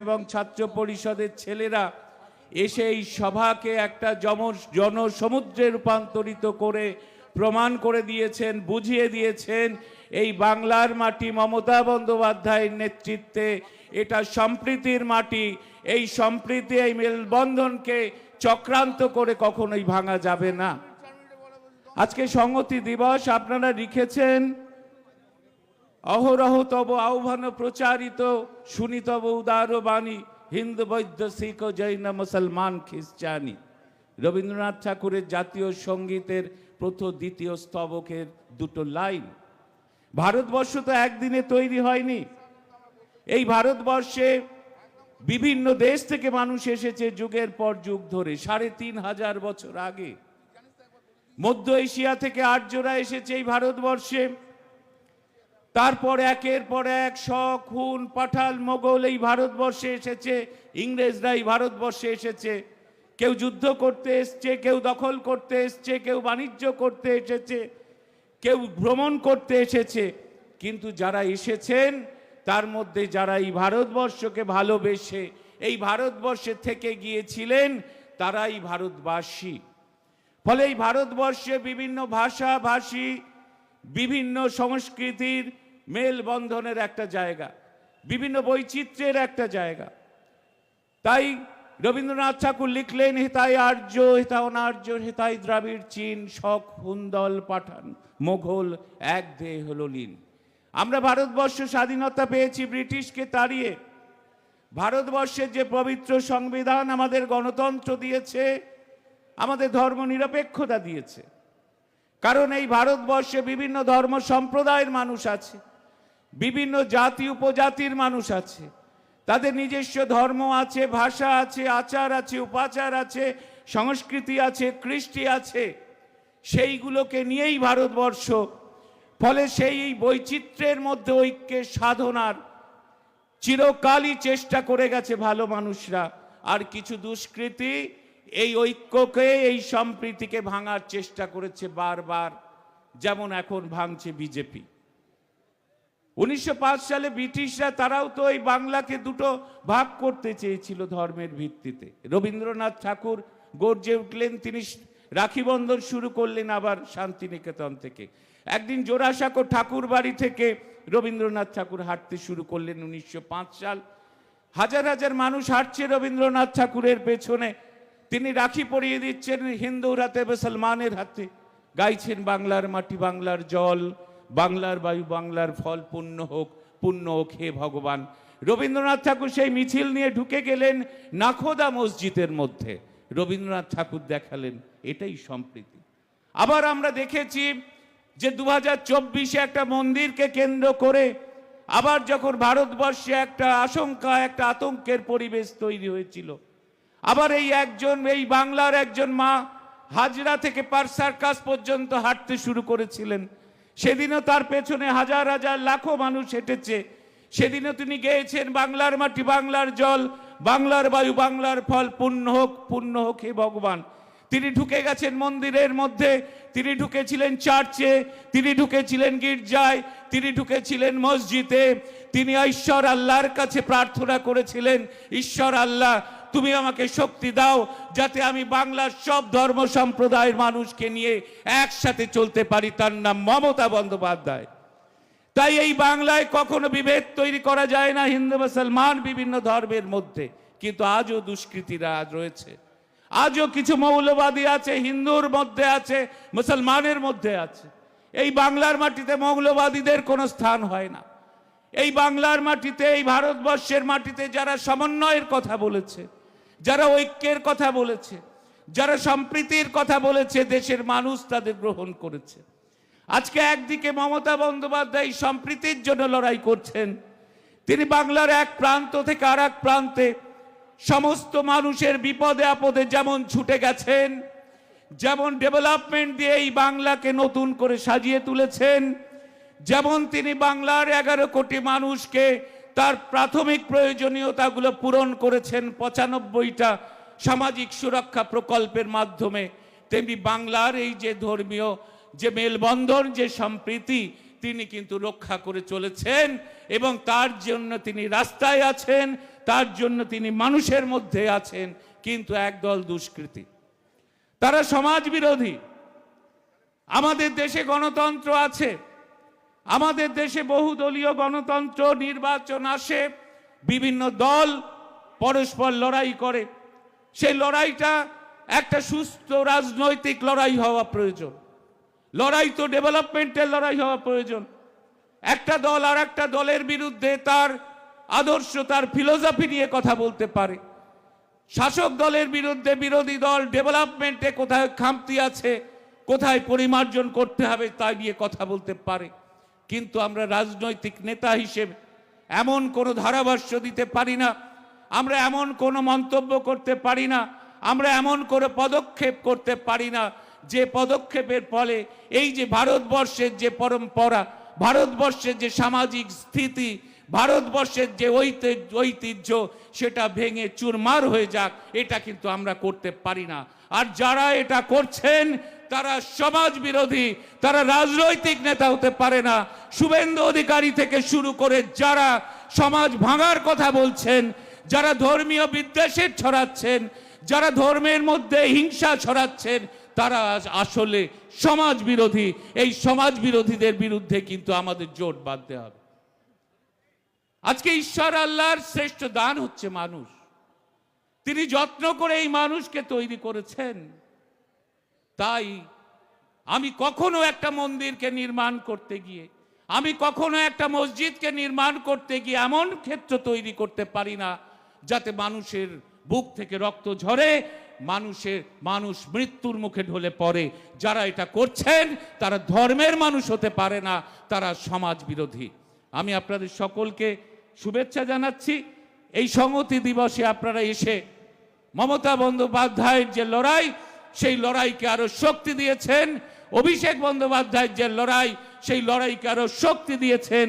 এবং ছাত্র পরিষদের ছেলেরা এসে এই সভাকে একটা জনসমুদ্রে রূপান্তরিত করে প্রমাণ করে দিয়েছেন, বুঝিয়ে দিয়েছেন এই বাংলার মাটি মমতা বন্দ্যোপাধ্যায়ের নেতৃত্বে এটা সম্প্রীতির মাটি। এই সম্প্রীতি, এই মেলবন্ধনকে চক্রান্ত করে কখনোই ভাঙা যাবে না। আজকে সংহতি দিবস আপনারা লিখেছেন, অহরহ তব আহ্বান প্রচারিত শুনি তব উদার বাণী, হিন্দু বৌদ্ধ শিখ জৈন মুসলমান খ্রিস্টানি। রবীন্দ্রনাথ ঠাকুরের জাতীয় সঙ্গীতের প্রথম দ্বিতীয় স্তবকের দুটো লাইন। ভারতবর্ষ তো একদিনে তৈরি হয়নি। এই ভারতবর্ষে বিভিন্ন দেশ থেকে মানুষ এসেছে যুগের পর যুগ ধরে, ৩৫০০ বছর আগে। মধ্য এশিয়া থেকে আর্যরা এসেছে এই ভারতবর্ষে। তারপর একের পর এক শক, হুন, পাঠাল, মোগল এই ভারতবর্ষে এসেছে। ইংরেজরা এই ভারতবর্ষে এসেছে। কেউ যুদ্ধ করতে এসছে, কেউ দখল করতে এসছে, কেউ বাণিজ্য করতে এসেছে, কেউ ভ্রমণ করতে এসেছে। কিন্তু যারা এসেছেন তার মধ্যে যারা এই ভারতবর্ষকে ভালোবেসে এই ভারতবর্ষে থেকে গিয়েছিলেন তারাই ভারতবাসী। ফলে এই ভারতবর্ষে বিভিন্ন ভাষা ভাষী, বিভিন্ন সংস্কৃতির মেলবন্ধনের একটা জায়গা, বিভিন্ন বৈচিত্র্যের একটা জায়গা। তাই রবীন্দ্রনাথ ঠাকুর লিখলেন, হেতাই আর্য হেতা অনার্য, হেতাই দ্রাবিড় চীন, শক হুন্দল পাঠান মোঘল এক দেহ হল লীন। আমরা ভারতবর্ষ স্বাধীনতা পেয়েছি ব্রিটিশকে তাড়িয়ে। ভারতবর্ষের যে পবিত্র সংবিধান আমাদের গণতন্ত্র দিয়েছে, আমাদের ধর্ম নিরপেক্ষতা দিয়েছে। কারণ এই ভারতবর্ষে বিভিন্ন ধর্ম সম্প্রদায়ের মানুষ আছে, বিভিন্ন জাতি উপজাতির মানুষ আছে, তাদের নিজস্ব ধর্ম আছে, ভাষা আছে, আচার আছে, উপাচার আছে, সংস্কৃতি আছে, কৃষ্টি আছে। সেইগুলোকে নিয়েই ভারতবর্ষ। ফলে সেই বৈচিত্র্যের মধ্যে ঐক্যের সাধনার চিরকালই চেষ্টা করে গেছে ভালো মানুষরা। আর কিছু দুষ্কৃতী এই ঐক্যকে, এই সম্প্রীতিকে ভাঙার চেষ্টা করেছে বারবার, যেমন এখন ভাঙছে বিজেপি। 1905 সালে ব্রিটিশরা তারাও তো এই বাংলাকে দুটো ভাগ করতে চেয়েছিল ধর্মের ভিত্তিতে। রবীন্দ্রনাথ ঠাকুর গর্জে উঠলেন, তিনি রাখি বন্ধন শুরু করলেন আবার শান্তিনিকেতন থেকে। একদিন জোড়াসাঁকো ঠাকুর বাড়ি থেকে রবীন্দ্রনাথ ঠাকুর হাঁটতে শুরু করলেন 1905 সাল। হাজার হাজার মানুষ হাঁটছে রবীন্দ্রনাথ ঠাকুরের পেছনে। তিনি রাখি পরিয়ে দিচ্ছেন হিন্দুর হাতে, মুসলমানের হাতে, গাইছেন বাংলার মাটি বাংলার জল, বাংলার বায়ু বাংলার ফল, পুণ্য হোক হে ভগবান। রবীন্দ্রনাথ ঠাকুর সেই মিছিল নিয়ে ঢুকে গেলেন নাখোদা মসজিদের মধ্যে। রবীন্দ্রনাথ ঠাকুর দেখালেন এটাই সম্প্রীতি। আবার আমরা দেখেছি যে 2024-এ একটা মন্দিরকে কেন্দ্র করে আবার যখন ভারতবর্ষে একটা আশঙ্কা, একটা আতঙ্কের পরিবেশ তৈরি হয়েছিল, আবার এই বাংলার একজন মা হাজরা থেকে পার্ক সার্কাস পর্যন্ত হাঁটতে শুরু করেছিলেন। সেদিনও তার পেছনে হাজার হাজার লাখো মানুষ হেঁটেছে। সেদিনও তিনি গেয়েছেন বাংলার মাটি বাংলার জল, বাংলার বায়ু বাংলার ফল, পুণ্য হোক হে ভগবান। তিনি ঢুকে গেছেন মন্দিরের মধ্যে, তিনি ঢুকেছিলেন চার্চে, তিনি ঢুকেছিলেন গির্জায়, তিনি ঢুকেছিলেন মসজিদে। তিনি ঈশ্বর আল্লাহর কাছে প্রার্থনা করেছিলেন, ঈশ্বর আল্লাহ তুমি আমাকে শক্তি দাও যাতে আমি বাংলার সব ধর্ম সম্প্রদায়ের মানুষকে নিয়ে একসাথে চলতে পারি। তার নাম মমতা বন্দ্যোপাধ্যায়। তাই এই বাংলায় কখনো বিভেদ তৈরি করা যায় না হিন্দু মুসলমান বিভিন্ন ধর্মের মধ্যে। কিন্তু আজও দুষ্কৃতীরা রয়েছে, আজও কিছু মৌলবাদী আছে, হিন্দুর মধ্যে আছে, মুসলমানের মধ্যে আছে। এই বাংলার মাটিতে মৌলবাদীদের কোনো স্থান হয় না। এই বাংলার মাটিতে, এই ভারতবর্ষের মাটিতে যারা সমন্বয়ের কথা বলেছে, যারা ঐক্যের কথা বলেছে, যারা সম্প্রীতির কথা বলেছে, দেশের মানুষ তাদের গ্রহণ করেছে। আজকে একদিকে মমতা বন্দ্যোপাধ্যায় সম্প্রীতির জন্য লড়াই করছেন। তিনি বাংলার এক প্রান্ত থেকে আর এক প্রান্তে সমস্ত মানুষের বিপদে আপদে যেমন ছুটে গেছেন, যেমন ডেভেলপমেন্ট দিয়ে এই বাংলাকে নতুন করে সাজিয়ে তুলেছেন, যেমন তিনি বাংলার 11 কোটি মানুষকে তার প্রাথমিক প্রয়োজনীয়তাগুলো পূরণ করেছেন 95টা সামাজিক সুরক্ষা প্রকল্পের মাধ্যমে, তেমনি বাংলার এই যে ধর্মীয় যে মেলবন্ধন, যে সম্প্রীতি, তিনি কিন্তু রক্ষা করে চলেছেন এবং তার জন্য তিনি রাস্তায় আছেন। তার জন্য তিনি মানুষের মধ্যে আছেন, কিন্তু একদল দুষ্কৃতী, তারা সমাজ বিরোধী। আমাদের দেশে গণতন্ত্র আছে, আমাদের দেশে বহুদলীয় গণতন্ত্র, নির্বাচন আসে, বিভিন্ন দল পরস্পর লড়াই করে। সেই লড়াইটা একটা সুস্থ রাজনৈতিক লড়াই হওয়া প্রয়োজন। লড়াই তো ডেভেলপমেন্টের লড়াই হওয়া প্রয়োজন। একটা দল আর একটা দলের বিরুদ্ধে তার আদর্শ, তার ফিলোসফি নিয়ে কথা বলতে পারে। শাসক দলের বিরুদ্ধে বিরোধী দল ডেভেলপমেন্টে কোথায় খামতি আছে, কোথায় পরিমার্জন করতে হবে তাই নিয়ে কথা বলতে পারে। কিন্তু আমরা রাজনৈতিক নেতা হিসেবে এমন কোনো ধারাভাষ্য দিতে পারি না, আমরা এমন কোনো মন্তব্য করতে পারি না, আমরা এমন কোনো পদক্ষেপ করতে পারি না যে পদক্ষেপের ফলে এই যে ভারতবর্ষের যে পরম্পরা, ভারতবর্ষের যে সামাজিক স্থিতি, ভারতবর্ষের যে ঐতিহ্য সেটা ভেঙে চুরমার হয়ে যাক, এটা কিন্তু আমরা করতে পারি না। আর যারা এটা করছেন তারা সমাজ বিরোধী, তারা রাজনৈতিক নেতা হতে পারে না। শুভেন্দু অধিকারী থেকে শুরু করে যারা সমাজ ভাঙার কথা বলছেন, যারা ধর্মীয় বিদ্বেষের ছড়াচ্ছেন, যারা ধর্মের মধ্যে হিংসা ছড়াচ্ছেন, তারা আসলে সমাজ বিরোধী। এই সমাজ বিরোধীদের বিরুদ্ধে কিন্তু আমাদের জোট বাঁধতে হবে। আজকে ঈশ্বর আল্লাহর শ্রেষ্ঠ দান হচ্ছে মানুষ। তিনি যত্ন করে এই মানুষকে তৈরি করেছেন। তাই আমি কখনো একটা মন্দিরকে নির্মাণ করতে গিয়ে, আমি কখনো একটা মসজিদকে নির্মাণ করতে গিয়ে এমন ক্ষেত্র তৈরি করতে পারি না যাতে মানুষের বুক থেকে রক্ত ঝরে, মানুষ মৃত্যুর মুখে ঢলে পড়ে। যারা এটা করছেন তারা ধর্মের মানুষ হতে পারে না, তারা সমাজ বিরোধী। আমি আপনাদের সকলকে শুভেচ্ছা জানাচ্ছি। এই সংহতি দিবসে আপনারা এসে মমতা বন্দ্যোপাধ্যায়ের যে লড়াই, সেই লড়াইকে আরো শক্তি দিয়েছেন। অভিষেক বন্দ্যোপাধ্যায়ের যে লড়াই, সেই লড়াইকে আরো শক্তি দিয়েছেন।